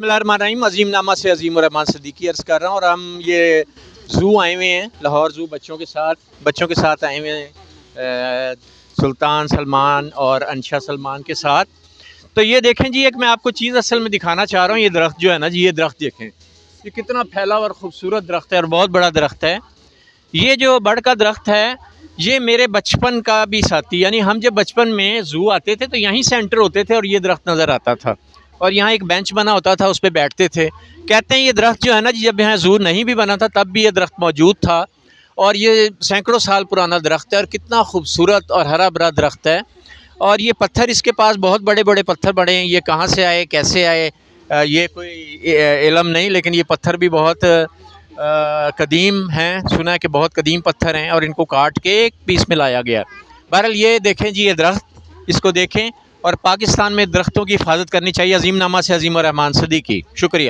बिस्मिल्लाहिर्रहमानिर्रहीम। अजीम नामा से अजीम रहमान सिद्दीकी अर्ज़ कर रहा हूँ और हम ये ज़ू आए हुए हैं, लाहौर ज़ू बच्चों के साथ आए हुए हैं, सुल्तान सलमान और अंशा सलमान के साथ। तो ये देखें जी, एक मैं आपको चीज़ असल में दिखाना चाह रहा हूँ। ये दरख्त जो है ना जी, ये दरख्त देखें, ये कितना फैला और ख़ूबसूरत दरख्त है और बहुत बड़ा दरख्त है। ये जो बड़ का दरख्त है, ये मेरे बचपन का भी साथी, यानी हम जब बचपन में ज़ू आते थे तो यहीं से एंटर होते थे और ये दरख्त नज़र आता था और यहाँ एक बेंच बना होता था, उस पर बैठते थे। कहते हैं ये दरख्त जो है ना जी, जब यहाँ ज़ू नहीं भी बना था तब भी ये दरख्त मौजूद था और ये सैकड़ों साल पुराना दरख्त है और कितना खूबसूरत और हरा भरा दरख्त है। और ये पत्थर इसके पास बहुत बड़े बड़े पत्थर पड़े हैं। ये कहाँ से आए, कैसे आए, ये कोई इल्म नहीं, लेकिन ये पत्थर भी बहुत कदीम हैं। सुना है कि बहुत कदीम पत्थर हैं और इनको काट के एक पीस में लाया गया। बहरहाल ये देखें जी, ये दरख्त, इसको देखें। और पाकिस्तान में दरख्तों की हिफाजत करनी चाहिए। अजीम नामा से अजीम रहमान सिद्दीकी। शुक्रिया।